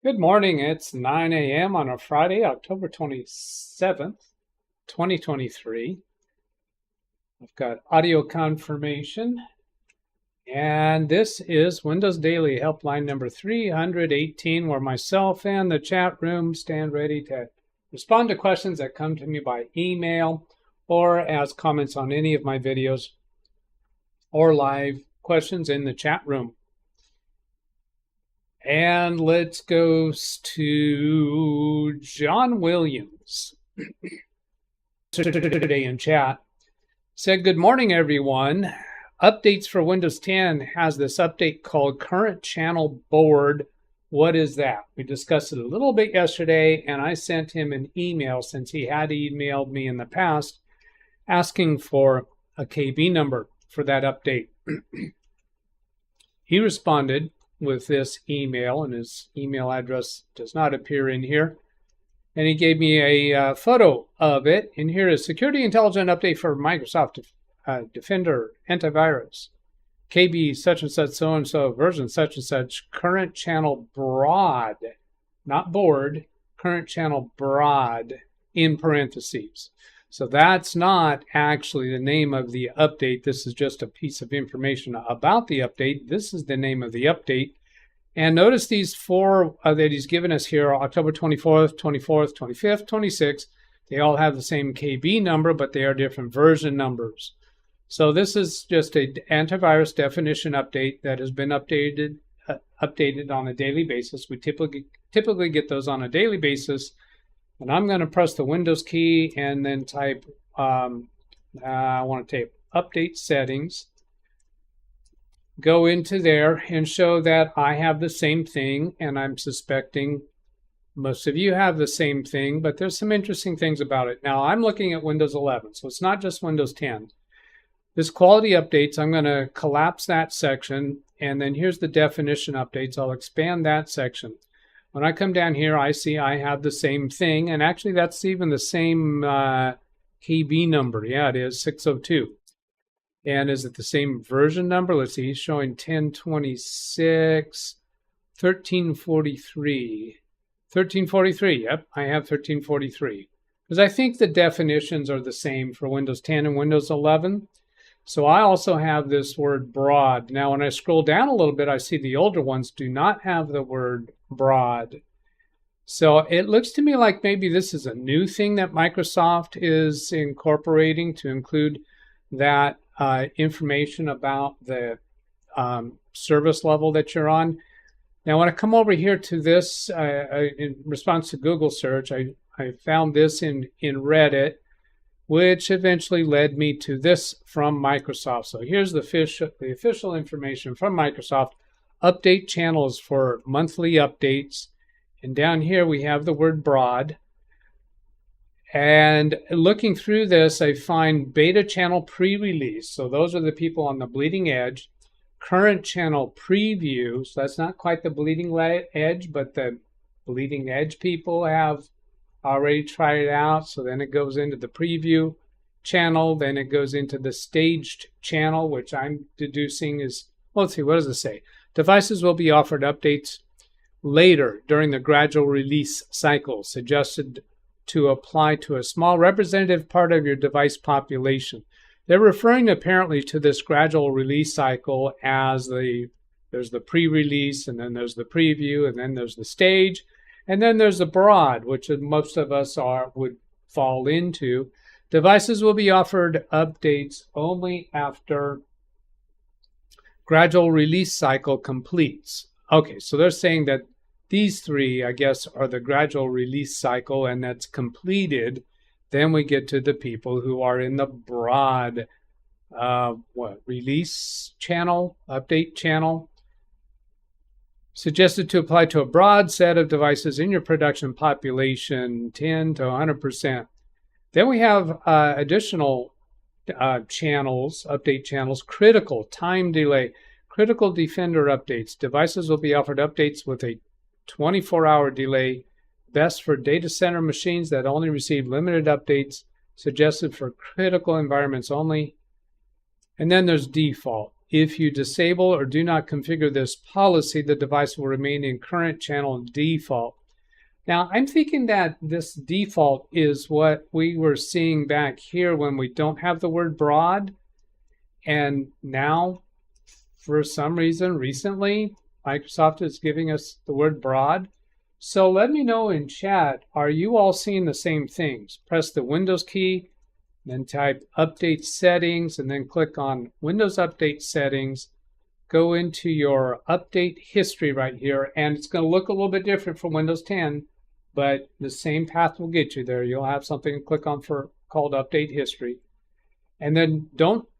Good morning. It's 9 a.m. on a Friday, October 27th, 2023. I've got audio confirmation. And this is Windows Daily Helpline number 318, where myself and the chat room stand ready to respond to questions that come to me by email or as comments on any of my videos or live questions in the chat room. And let's go to John Williams today in chat. Said, good morning, everyone. Updates for Windows 10 has this update called Current Channel Board. What is that? We discussed it a little bit yesterday, and I sent him an email since he had emailed me in the past asking for a KB number for that update. He responded with this email, and his email address does not appear in here. And he gave me a photo of it. And here is Security Intelligence Update for Microsoft Defender Antivirus. KB such and such, so and so, version such and such, current channel broad, not board, current channel broad in parentheses. So that's not actually the name of the update. This is just a piece of information about the update. This is the name of the update. And notice these four that he's given us here, October 24th, 24th, 25th, 26th. They all have the same KB number, but they are different version numbers. So this is just an antivirus definition update that has been updated on a daily basis. We typically get those on a daily basis. And I'm going to press the Windows key and then type, I want to type update settings. Go into there and show that I have the same thing, and I'm suspecting most of you have the same thing, but there's some interesting things about it. Now, I'm looking at Windows 11, so it's not just Windows 10. This quality updates, I'm going to collapse that section, and then here's the definition updates. I'll expand that section. When I come down here, I see I have the same thing, and actually that's even the same KB number. Yeah, it is 602. And is it the same version number? Let's see, he's showing 1026, 1343. 1343, yep, I have 1343. Because I think the definitions are the same for Windows 10 and Windows 11. So I also have this word broad. Now, when I scroll down a little bit, I see the older ones do not have the word broad. So it looks to me like maybe this is a new thing that Microsoft is incorporating to include that information about the service level that you're on. Now, when I come over here to this, in response to Google search, I found this in Reddit, which eventually led me to this from Microsoft. So here's the official information from Microsoft. Update channels for monthly updates. And down here we have the word broad. And looking through this, I find beta channel pre-release. So those are the people on the bleeding edge. Current channel preview. So that's not quite the bleeding edge, but the bleeding edge people have already tried it out. So then it goes into the preview channel. Then it goes into the staged channel, which I'm deducing is, well, let's see, what does it say? Devices will be offered updates later during the gradual release cycle, suggested to apply to a small representative part of your device population. They're referring apparently to this gradual release cycle as there's the pre-release, and then there's the preview, and then there's the stage, and then there's the broad, which most of us would fall into. Devices will be offered updates only after gradual release cycle completes. Okay, so they're saying that these three, I guess, are the gradual release cycle, and that's completed. Then we get to the people who are in the broad release channel, update channel. Suggested to apply to a broad set of devices in your production population, 10 to 100%. Then we have additional channels, update channels, critical, time delay, critical Defender updates. Devices will be offered updates with a 24-hour delay, best for data center machines that only receive limited updates, suggested for critical environments only. And then there's default. If you disable or do not configure this policy, the device will remain in current channel default. Now, I'm thinking that this default is what we were seeing back here when we don't have the word broad. And now, for some reason, recently, Microsoft is giving us the word broad. So let me know in chat, are you all seeing the same things? Press the Windows key, then type Update Settings, and then click on Windows Update Settings. Go into your update history right here, and it's going to look a little bit different from Windows 10, but the same path will get you there. You'll have something to click on called Update History. And then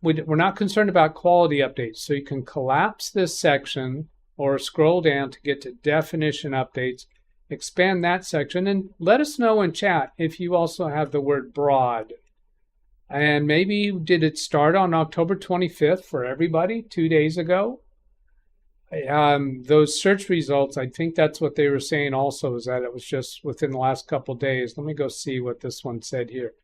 we're not concerned about quality updates, so you can collapse this section or scroll down to get to definition updates, expand that section, and let us know in chat if you also have the word broad. And maybe did it start on October 25th for everybody 2 days ago? Those search results, I think that's what they were saying also, is that it was just within the last couple of days. Let me go see what this one said here.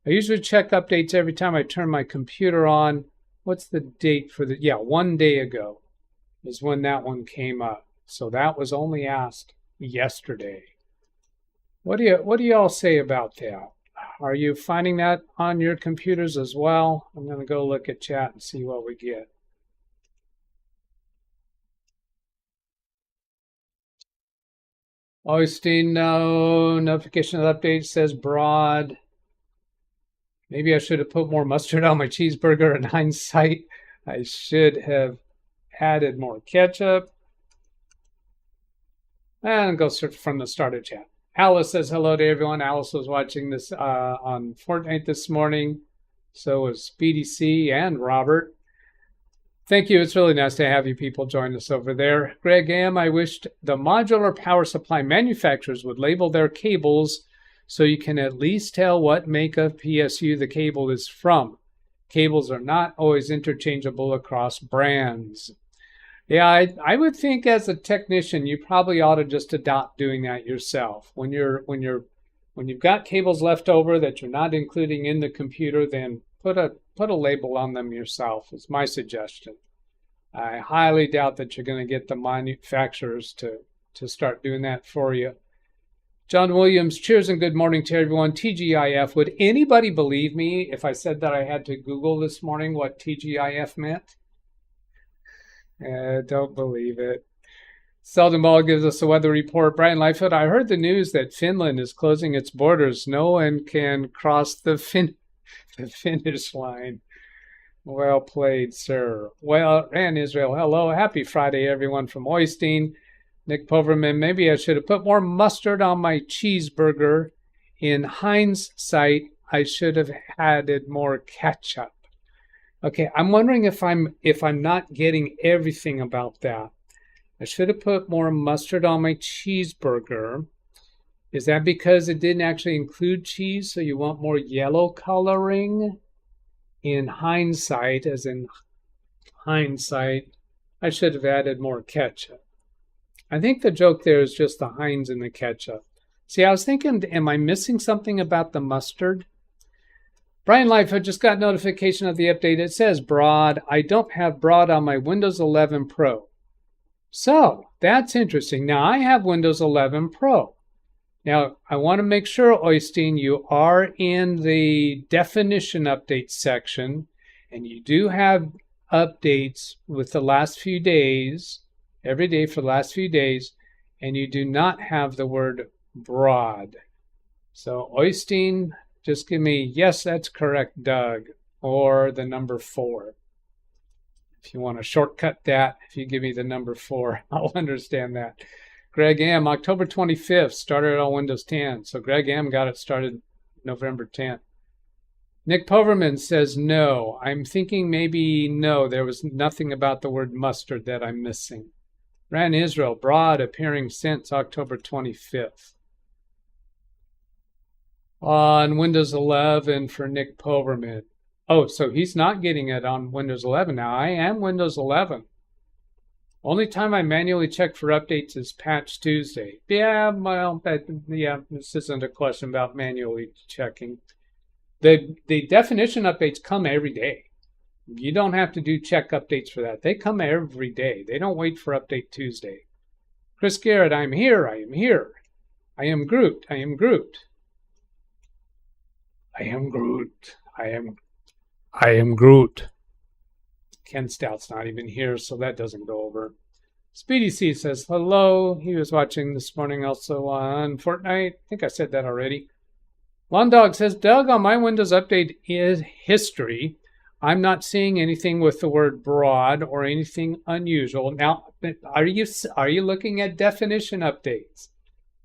I usually check updates every time I turn my computer on. What's the date for the, 1 day ago is when that one came up. So that was only asked yesterday. What do y'all say about that? Are you finding that on your computers as well? I'm going to go look at chat and see what we get. Oystein, no. Notification of update says broad. Maybe I should have put more mustard on my cheeseburger. In hindsight, I should have added more ketchup. And go search from the start of chat. Alice says hello to everyone. Alice was watching this on Fortnite this morning. So was Speedy C and Robert. Thank you. It's really nice to have you people join us over there. Greg M., I wished the modular power supply manufacturers would label their cables so you can at least tell what make of PSU the cable is from. Cables are not always interchangeable across brands. Yeah, I would think as a technician, you probably ought to just adopt doing that yourself. When you've got cables left over that you're not including in the computer, then put a label on them yourself, is my suggestion. I highly doubt that you're going to get the manufacturers to start doing that for you. John Williams, cheers and good morning to everyone. TGIF, would anybody believe me if I said that I had to Google this morning what TGIF meant? Don't believe it. Selden Ball gives us a weather report. Brian Lightfoot, I heard the news that Finland is closing its borders. No one can cross the finish line. Well played, sir. Well, and Israel, hello. Happy Friday, everyone from Oystein. Nick Poverman, maybe I should have put more mustard on my cheeseburger. In hindsight, I should have added more ketchup. Okay, I'm wondering if I'm not getting everything about that. I should have put more mustard on my cheeseburger. Is that because it didn't actually include cheese, so you want more yellow coloring? In hindsight, as in hindsight, I should have added more ketchup. I think the joke there is just the Heinz and the ketchup. See, I was thinking, am I missing something about the mustard? Brian Lightfoot just got notification of the update. It says broad. I don't have broad on my Windows 11 Pro. So, that's interesting. Now, I have Windows 11 Pro. Now, I want to make sure, Oystein, you are in the definition update section, and you do have updates with the last few days, every day for the last few days, and you do not have the word broad. So, Oystein, just give me, yes, that's correct, Doug, or the number 4. If you want to shortcut that, if you give me the number 4, I'll understand that. Greg M., October 25th, started on Windows 10. So Greg M. got it started November 10th. Nick Poverman says no. I'm thinking maybe no. There was nothing about the word mustard that I'm missing. Ran Israel, broad appearing since October 25th. On Windows 11 for Nick Poverman. Oh, so he's not getting it on Windows 11 now. I am Windows 11. Only time I manually check for updates is Patch Tuesday. Yeah, well, this isn't a question about manually checking. The definition updates come every day. You don't have to do check updates for that. They come every day. They don't wait for Update Tuesday. Chris Garrett, I'm here. I am here. I am Groot. I am Groot. I am Groot. I am Groot. Ken Stout's not even here, so that doesn't go over. Speedy C says hello. He was watching this morning also on Fortnite. I think I said that already. Lawn Dog says, Doug, on my Windows Update is history. I'm not seeing anything with the word broad or anything unusual. Now, are you looking at definition updates?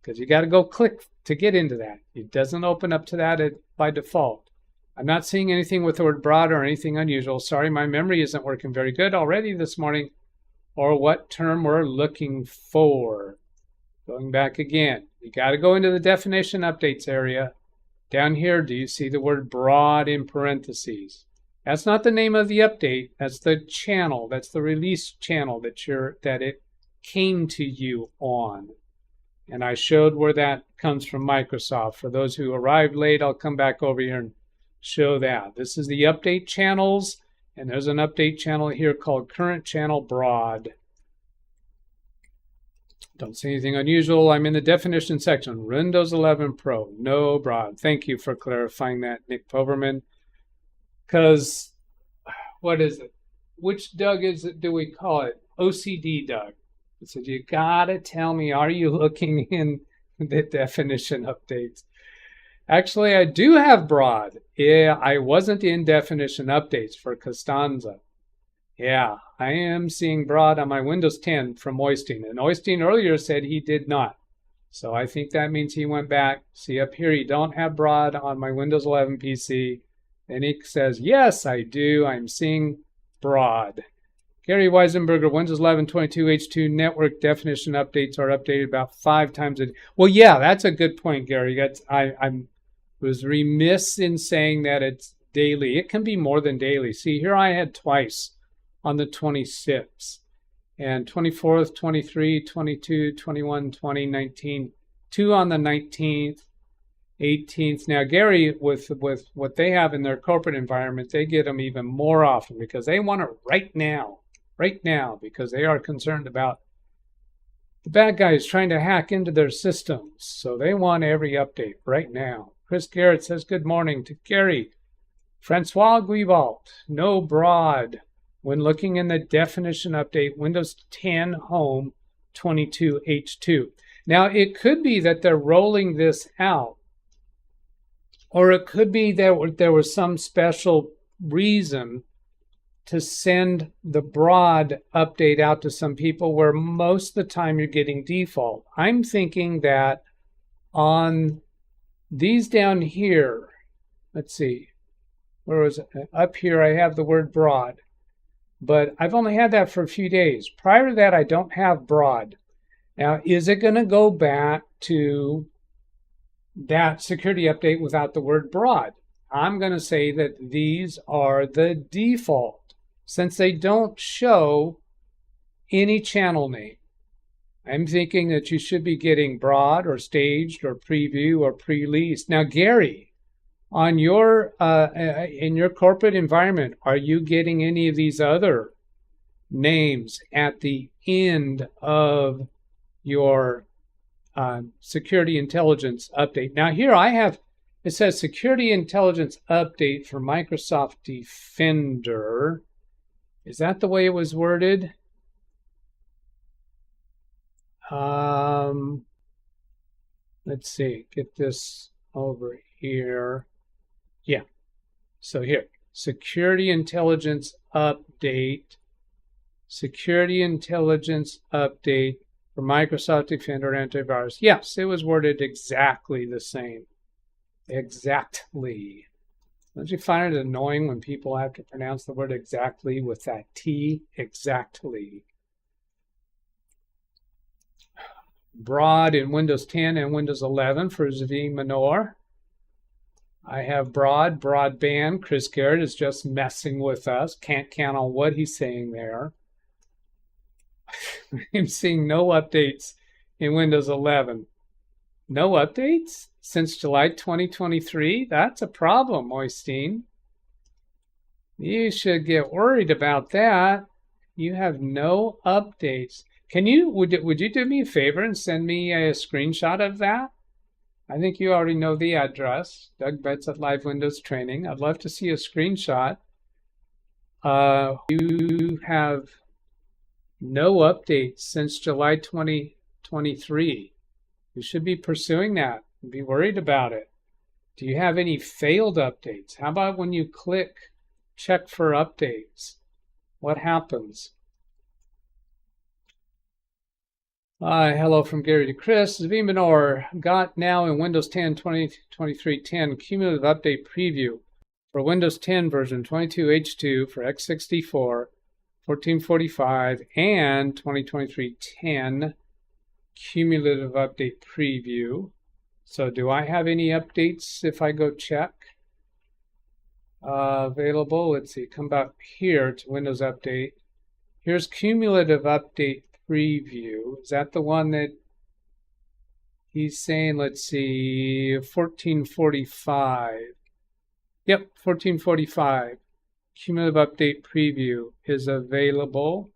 Because you got to go click to get into that. It doesn't open up to that by default. I'm not seeing anything with the word broad or anything unusual. Sorry, my memory isn't working very good already this morning. Or what term we're looking for. Going back again. You got to go into the definition updates area. Down here, do you see the word broad in parentheses? That's not the name of the update. That's the channel. That's the release channel that it came to you on. And I showed where that comes from Microsoft. For those who arrived late, I'll come back over here and show that. This is the update channels, and there's an update channel here called Current Channel Broad. Don't see anything unusual. I'm in the definition section. Windows 11 Pro, no broad. Thank you for clarifying that, Nick Poverman. Because, what is it? Which Doug is it do we call it? OCD Doug. He said, you gotta tell me, are you looking in the definition updates? Actually, I do have broad. Yeah, I wasn't in definition updates for Costanza. Yeah, I am seeing broad on my Windows 10 from Oystein. And Oystein earlier said he did not. So I think that means he went back. See up here, you don't have broad on my Windows 11 PC. And he says, yes, I do. I'm seeing broad. Gary Weisenberger, Windows 11 22H2 network definition updates are updated about 5 times a day. Well, yeah, that's a good point, Gary. I was remiss in saying that it's daily. It can be more than daily. See, here I had twice on the 26th. And 24th, 23, 22, 21, 20, 19. 2 on the 19th. 18th. Now, Gary, with what they have in their corporate environment, they get them even more often because they want it right now, because they are concerned about the bad guys trying to hack into their systems. So they want every update right now. Chris Garrett says, good morning to Gary. Francois Guivault, no broad. When looking in the definition update, Windows 10 Home 22H2. Now, it could be that they're rolling this out. Or it could be that there was some special reason to send the broad update out to some people where most of the time you're getting default. I'm thinking that on these down here, let's see, where was it? Up here I have the word broad, but I've only had that for a few days. Prior to that, I don't have broad. Now, is it going to go back to that security update without the word broad? I'm going to say that these are the default since they don't show any channel name. I'm thinking that you should be getting broad or staged or preview or pre-release. Now, Gary, on your in your corporate environment, are you getting any of these other names at the end of your security intelligence update? Now here I have, it says security intelligence update for Microsoft Defender. Is that the way it was worded? Let's see, get this over here. Yeah, so here, security intelligence update, security intelligence update for Microsoft Defender Antivirus. Yes, it was worded exactly the same. Exactly. Don't you find it annoying when people have to pronounce the word exactly with that T? Exactly. Broad in Windows 10 and Windows 11 for Zvi Manor. I have broadband. Chris Garrett is just messing with us. Can't count on what he's saying there. I'm seeing no updates in Windows 11. No updates since July 2023? That's a problem, Oystein. You should get worried about that. You have no updates. Can you, would you do me a favor and send me a screenshot of that? I think you already know the address, DougBetts at Live Windows Training. I'd love to see a screenshot. You have no updates since July 2023. You should be pursuing that and be worried about it. Do you have any failed updates? How about when you click check for updates? What happens? Hello from Gary to Chris. Vimanor got now in Windows 10 2023-10 cumulative update preview for Windows 10 version 22H2 for x64, 1445, and 2023-10 cumulative update preview. So do I have any updates if I go check? Available. Let's see. Come back here to Windows Update. Here's cumulative update preview. Is that the one that he's saying? Let's see. 1445. Yep, 1445. Cumulative update preview is available.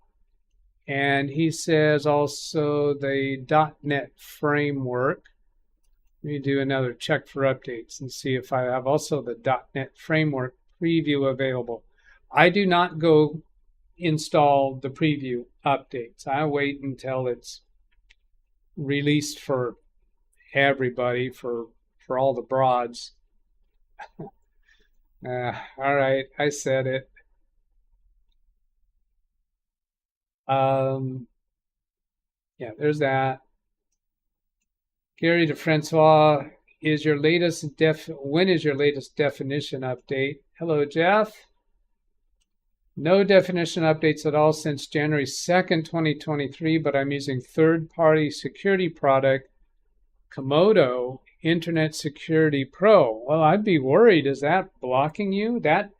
And he says also the .NET framework. Let me do another check for updates and see if I have also the .NET framework preview available. I do not go install the preview updates. I wait until it's released for everybody, for all the broads. All right, I said it. Yeah, there's that. Gary to Francois, when is your latest definition update? Hello, Jeff. No definition updates at all since January 2nd, 2023, but I'm using third-party security product, Komodo Internet Security Pro. Well, I'd be worried. Is that blocking you? That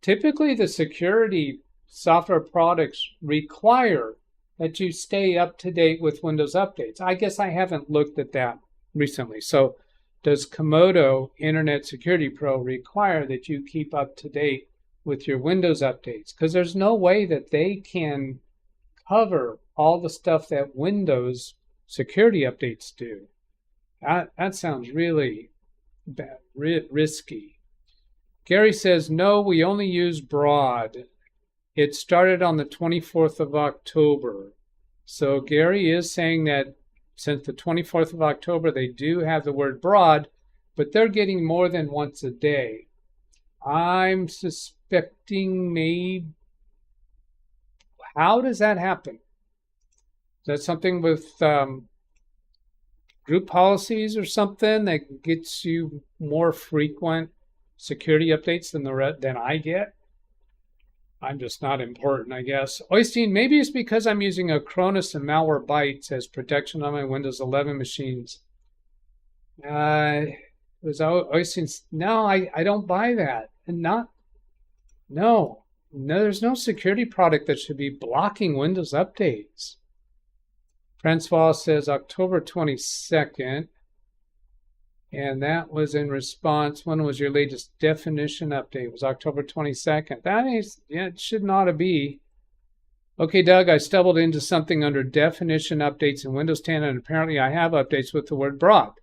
typically the security software products require that you stay up to date with Windows updates. I guess I haven't looked at that recently. So does Komodo Internet Security Pro require that you keep up to date with your Windows updates? Because there's no way that they can cover all the stuff that Windows security updates do. That sounds really bad, risky. Gary says, no, we only use broad. It started on the 24th of October. So Gary is saying that since the 24th of October, they do have the word broad, but they're getting more than once a day. I'm suspecting maybe, how does that happen? Is that something with group policies or something that gets you more frequent security updates than I get? I'm just not important, I guess. Oystein, maybe it's because I'm using Acronis and Malwarebytes as protection on my Windows 11 machines. Was Oystein? No, I don't buy that. And no, there's no security product that should be blocking Windows updates. Francois says October 22nd. And that was in response, when was your latest definition update? It was October 22nd. That is, yeah, it should not be. Okay, Doug, I stumbled into something under definition updates in Windows 10, and apparently I have updates with the word broad.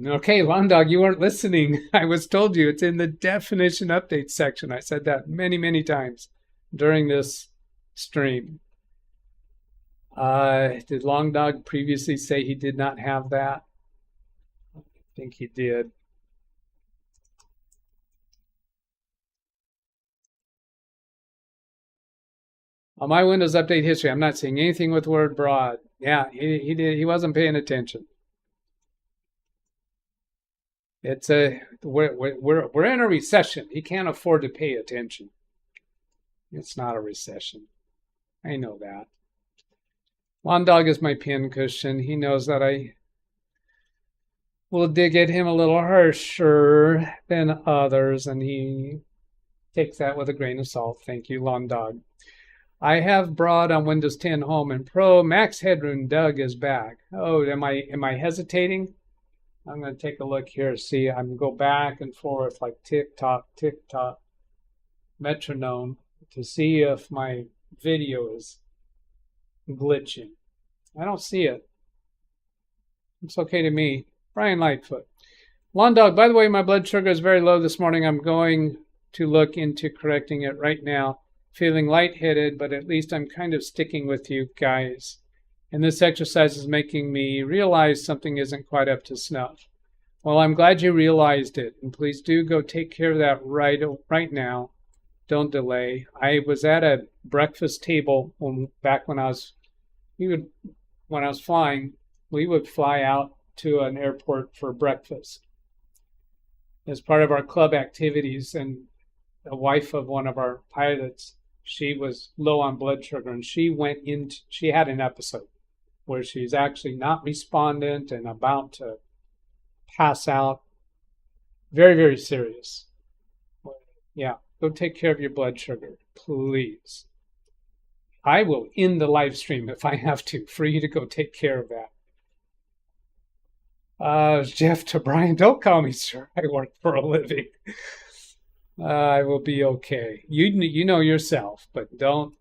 Okay, Londog, you weren't listening. I was told you it's in the definition updates section. I said that many, many times during this stream. Did Long Dog previously say he did not have that? I think he did. On my Windows Update history, I'm not seeing anything with the word broad. Yeah, he did. He wasn't paying attention. It's we're in a recession. He can't afford to pay attention. It's not a recession. I know that. Lawn Dog is my pin cushion. He knows that I will dig at him a little harsher than others, and he takes that with a grain of salt. Thank you, Lawn Dog. I have broad on Windows 10 Home and Pro. Max Headroom Doug is back. Oh, am I hesitating? I'm going to take a look here. See, I'm going to go back and forth like tick tock, tick tock. metronome to see if my video is glitching. I don't see it. It's okay to me. Brian Lightfoot. Lawn Dog, by the way, my blood sugar is very low this morning. I'm going to look into correcting it right now. Feeling lightheaded, but at least I'm kind of sticking with you guys. And this exercise is making me realize something isn't quite up to snuff. Well, I'm glad you realized it. And please do go take care of that right now. Don't delay. I was at a breakfast table back when I was flying. We would fly out to an airport for breakfast as part of our club activities, and the wife of one of our pilots, she was low on blood sugar, and she had an episode where she's actually not respondent and about to pass out. Very, very serious. Yeah, go take care of your blood sugar, please. I will end the live stream if I have to, for you to go take care of that. Jeff to Brian, don't call me sir. I work for a living. I will be okay. You know yourself, but don't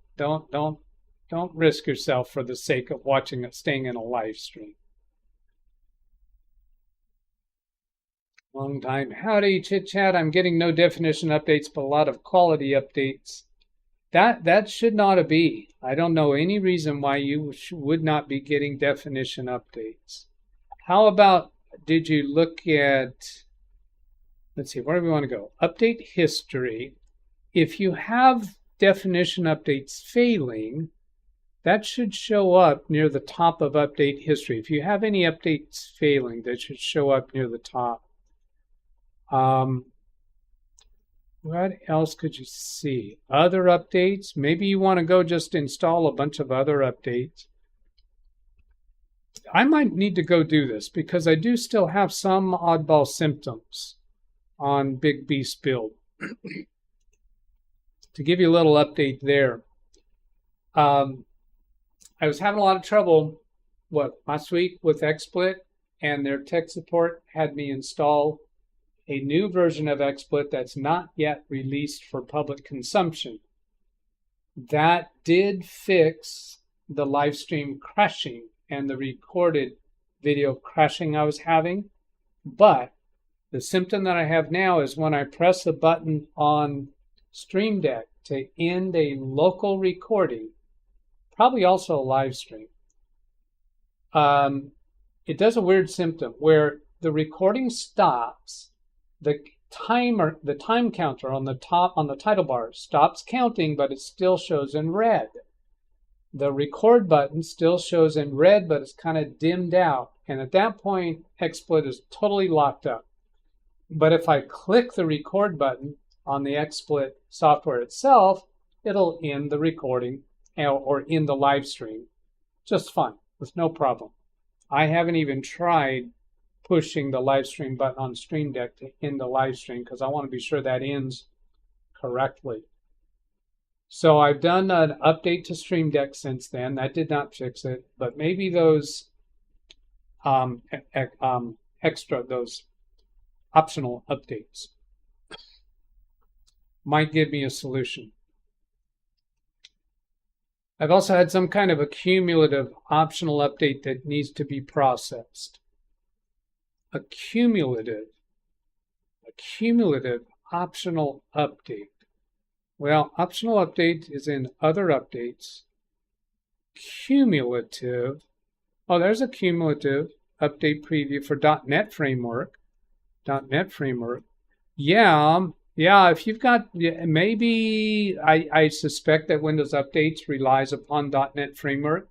risk yourself for the sake of staying in a live stream. Long time. Howdy, chit chat. I'm getting no definition updates, but a lot of quality updates. That should not be. I don't know any reason why you would not be getting definition updates. How about, did you look at, let's see, where do we want to go? Update history. If you have definition updates failing, that should show up near the top of update history. If you have any updates failing, that should show up near the top. What else could you see? Other updates. Maybe you want to go just install a bunch of other updates. I might need to go do this because I do still have some oddball symptoms on Big Beast build. To give you a little update there, I was having a lot of trouble last week with XSplit, and their tech support had me install a new version of XSplit that's not yet released for public consumption. That did fix the live stream crashing and the recorded video crashing I was having. But the symptom that I have now is when I press a button on Stream Deck to end a local recording, probably also a live stream, it does a weird symptom where the recording stops, the time counter on the title bar stops counting, but it still shows in red. The record button still shows in red, but it's kind of dimmed out. And at that point, XSplit is totally locked up. But if I click the record button on the XSplit software itself, it'll end the recording or end the live stream just fine, with no problem. I haven't even tried pushing the live stream button on Stream Deck to end the live stream because I want to be sure that ends correctly. So I've done an update to Stream Deck since then. That did not fix it, but maybe those those optional updates might give me a solution. I've also had some kind of a cumulative optional update that needs to be processed. A cumulative optional update. Well, optional update is in other updates. Cumulative. Oh, there's a cumulative update preview for .NET Framework. Yeah, if you've got, maybe I suspect that Windows Updates relies upon .NET Framework.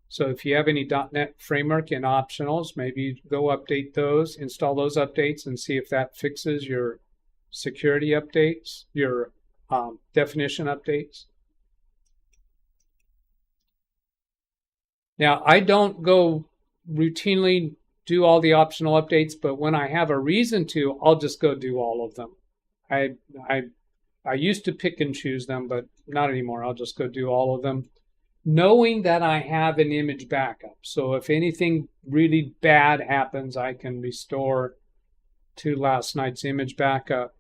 So if you have any .NET Framework in optionals, maybe go update those, install those updates, and see if that fixes your security updates, your definition updates. Now, I don't go routinely do all the optional updates, but when I have a reason to, I'll just go do all of them. I used to pick and choose them, but not anymore. I'll just go do all of them, knowing that I have an image backup. So if anything really bad happens, I can restore to last night's image backup.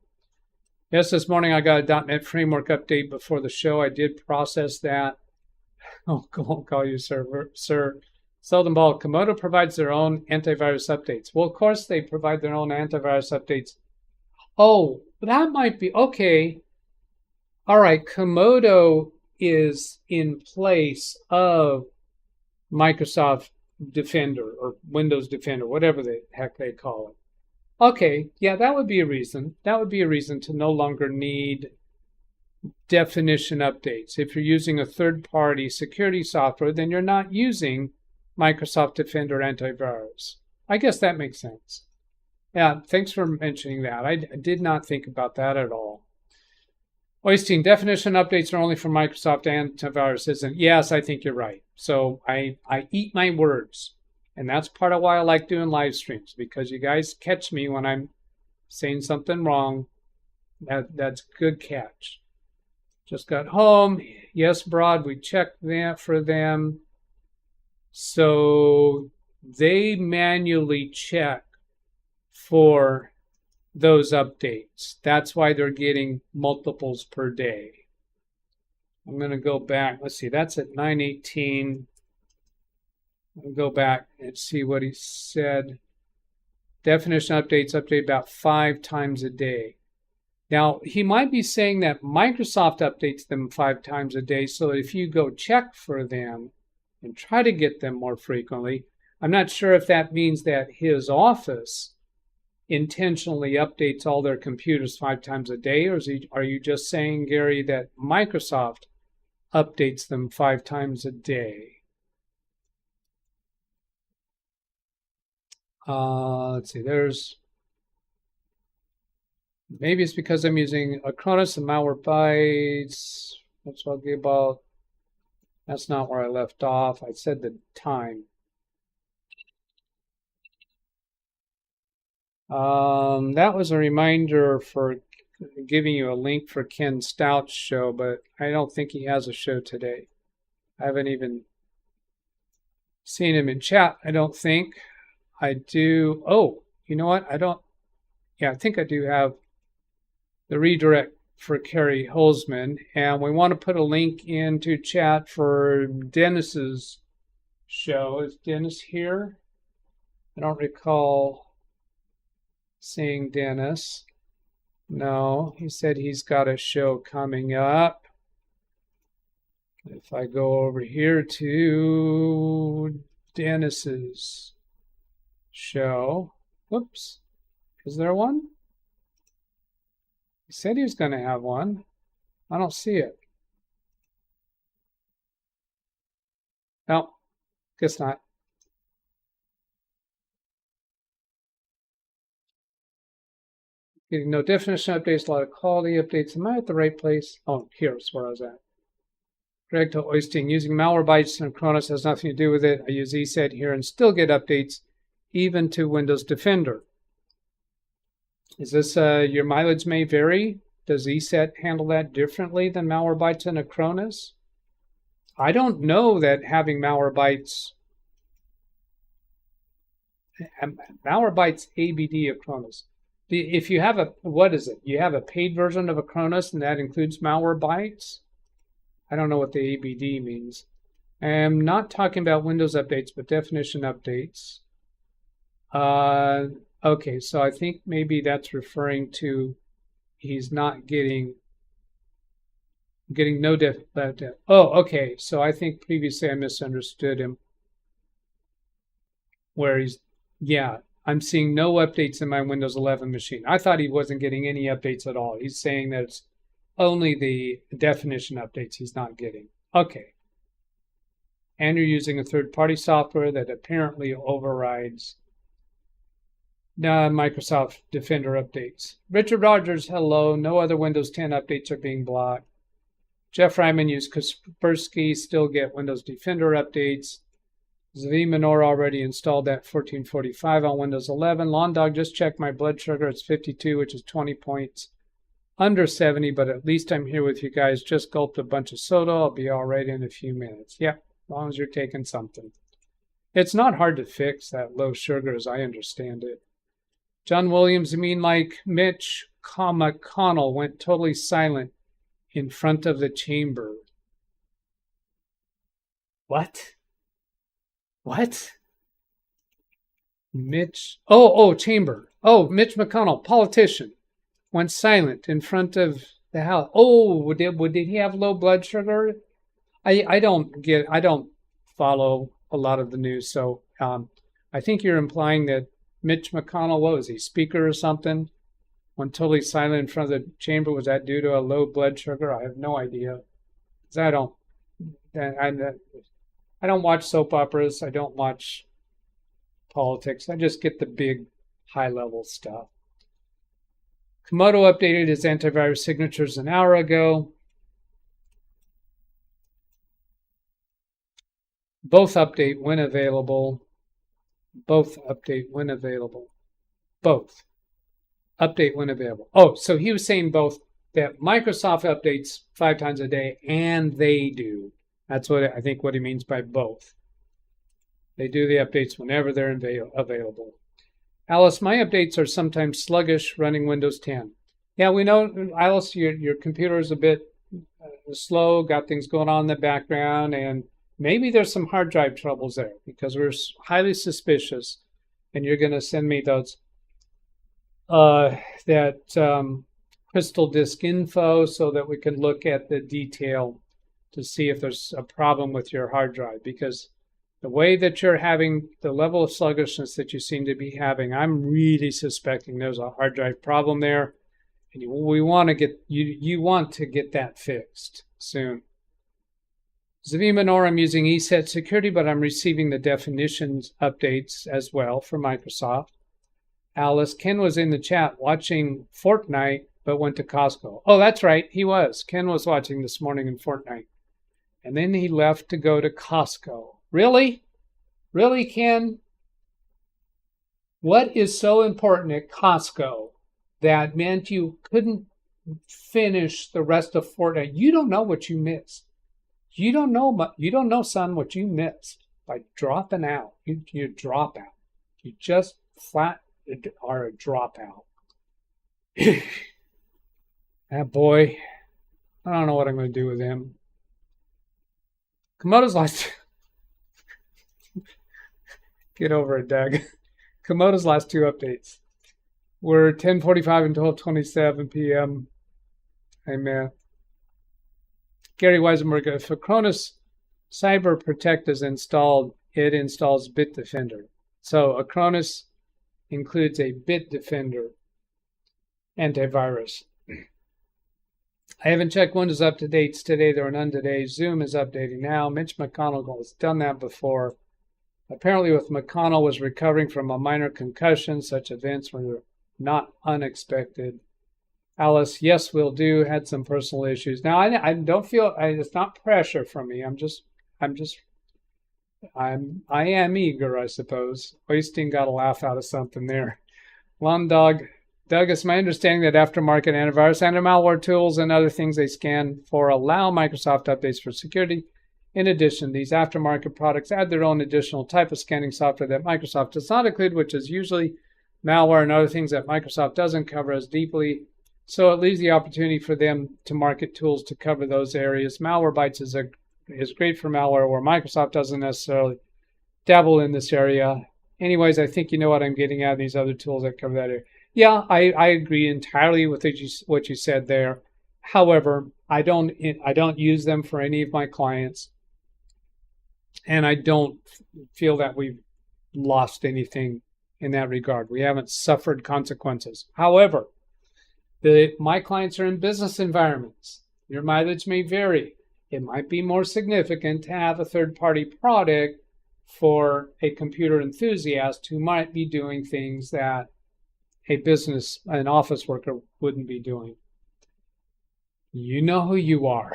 Yes, this morning I got a .NET Framework update before the show. I did process that. Oh, won't call you sir. Seldom Ball. Komodo provides their own antivirus updates. Well, of course they provide their own antivirus updates. Oh, that might be okay. All right, Komodo is in place of Microsoft Defender or Windows Defender, whatever the heck they call it. Okay, yeah, that would be a reason. That would be a reason to no longer need definition updates. If you're using a third-party security software, then you're not using Microsoft Defender Antivirus. I guess that makes sense. Yeah, thanks for mentioning that. I did not think about that at all. Oystein, definition updates are only for Microsoft Antivirus, isn't it? Yes, I think you're right. So I eat my words. And that's part of why I like doing live streams, because you guys catch me when I'm saying something wrong. That's a good catch. Just got home. Yes, Broad, we checked that for them. So they manually check for those updates. That's why they're getting multiples per day. I'm going to go back. Let's see, that's at 9:18. I'll go back and see what he said. Definition updates update about 5 times a day. Now, he might be saying that Microsoft updates them 5 times a day, so if you go check for them and try to get them more frequently, I'm not sure if that means that his office intentionally updates all their computers 5 times a day, or are you just saying, Gary, that Microsoft updates them 5 times a day? Let's see, maybe it's because I'm using Acronis and Malwarebytes. That's what I'll give about. That's not where I left off. I said the time. That was a reminder for giving you a link for Ken Stout's show, but I don't think he has a show today. I haven't even seen him in chat, I don't think. I do. Oh, you know what? I think I do have the redirect for Carrie Holzman, and we want to put a link into chat for Dennis's show. Is Dennis here? I don't recall seeing Dennis. No, he said he's got a show coming up. If I go over here to Dennis's show, whoops, is there one? He said he was going to have one. I don't see it. No, guess not. Getting no definition updates, a lot of quality updates. Am I at the right place? Oh, here's where I was at. Greg to Oystein, using Malwarebytes and Acronis has nothing to do with it. I use ESET here and still get updates, even to Windows Defender. Is this your mileage may vary? Does ESET handle that differently than Malwarebytes and Acronis? I don't know that having Malwarebytes ABD Acronis. If you have what is it? You have a paid version of Acronis and that includes Malwarebytes? I don't know what the ABD means. I'm not talking about Windows updates, but definition updates. Okay, so I think maybe that's referring to he's not getting no oh, okay. So I think previously I misunderstood him. Where I'm seeing no updates in my Windows 11 machine. I thought he wasn't getting any updates at all. He's saying that it's only the definition updates he's not getting. Okay. And you're using a third-party software that apparently overrides Microsoft Defender updates. Richard Rogers, hello. No other Windows 10 updates are being blocked. Jeff Ryman used Kaspersky, still get Windows Defender updates. Zvi Minor already installed that 1445 on Windows 11. Lawn Dog, just checked my blood sugar. It's 52, which is 20 points under 70, but at least I'm here with you guys. Just gulped a bunch of soda. I'll be all right in a few minutes. Yeah, as long as you're taking something. It's not hard to fix that low sugar as I understand it. John Williams, you mean like Mitch McConnell went totally silent in front of the chamber. What? What? Chamber. Oh, Mitch McConnell, politician, went silent in front of the House. Oh, did he have low blood sugar? I don't follow a lot of the news, so I think you're implying that Mitch McConnell, what was he, speaker or something, went totally silent in front of the chamber. Was that due to a low blood sugar? I have no idea. 'Cause I don't watch soap operas. I don't watch politics. I just get the big high-level stuff. Komodo updated his antivirus signatures an hour ago. Both update when available. Both update when available. Both update when available. Oh, so he was saying both, that Microsoft updates 5 times a day, and they do. That's what I think what he means by both. They do the updates whenever they're available. Alice, my updates are sometimes sluggish running Windows 10. Yeah, we know, Alice, your computer is a bit slow, got things going on in the background, and maybe there's some hard drive troubles there because we're highly suspicious, and you're going to send me those crystal disk info so that we can look at the detail to see if there's a problem with your hard drive, because the way that you're having the level of sluggishness that you seem to be having, I'm really suspecting there's a hard drive problem there, and we want to get you want to get that fixed soon. Zavima Nor, I'm using ESET security, but I'm receiving the definitions updates as well for Microsoft. Alice, Ken was in the chat watching Fortnite, but went to Costco. Oh, that's right, he was. Ken was watching this morning in Fortnite. And then he left to go to Costco. Really? Really, Ken? What is so important at Costco that meant you couldn't finish the rest of Fortnite? You don't know what you missed. You don't know, son, what you missed by dropping out. You drop out. You just flat are a dropout. That boy, I don't know what I'm going to do with him. Komodo's last... Get over it, Doug. Komodo's last 2 updates were 10:45 and 12:27 p.m. Amen. Gary Weisenberg, if Acronis Cyber Protect is installed, it installs Bitdefender. So Acronis includes a Bitdefender antivirus. I haven't checked Windows up-to-dates today. There are none today. Zoom is updating now. Mitch McConnell has done that before. Apparently, with McConnell was recovering from a minor concussion. Such events were not unexpected. Alice, yes, will do. Had some personal issues. Now, I don't feel, it's not pressure from me. I am eager, I suppose. Wasting got a laugh out of something there. Lawn Dog, Doug, it's my understanding that aftermarket antivirus, anti-malware tools, and other things they scan for allow Microsoft updates for security. In addition, these aftermarket products add their own additional type of scanning software that Microsoft does not include, which is usually malware and other things that Microsoft doesn't cover as deeply. So it leaves the opportunity for them to market tools to cover those areas. Malwarebytes is great for malware where Microsoft doesn't necessarily dabble in this area. Anyways, I think you know what I'm getting at, these other tools that cover that area. Yeah, I agree entirely with what you said there. However, I don't use them for any of my clients, and I don't feel that we've lost anything in that regard. We haven't suffered consequences. However, my clients are in business environments. Your mileage may vary. It might be more significant to have a third-party product for a computer enthusiast who might be doing things that an office worker wouldn't be doing. You know who you are.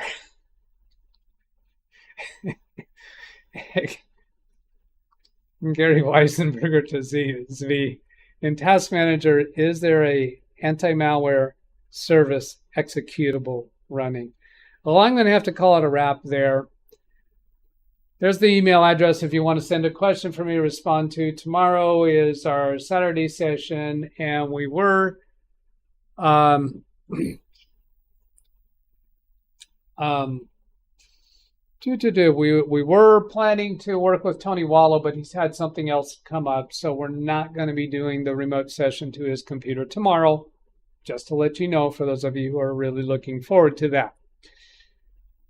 Gary Weisenberger to Zvi. In Task Manager, is there a anti-malware service executable running? Well, I'm going to have to call it a wrap there. There's the email address if you want to send a question for me to respond to. Tomorrow is our Saturday session, and we were Um, we were planning to work with Tony Wallow, but he's had something else come up, so we're not going to be doing the remote session to his computer tomorrow, just to let you know, for those of you who are really looking forward to that.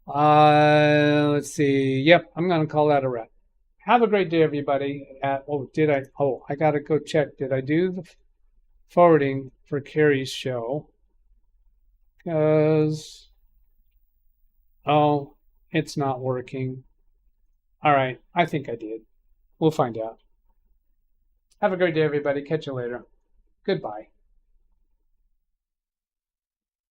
Let's see. Yep, I'm going to call that a wrap. Have a great day, everybody. I got to go check. Did I do the forwarding for Carrie's show? Because, it's not working. All right, I think I did. We'll find out. Have a great day, everybody. Catch you later. Goodbye.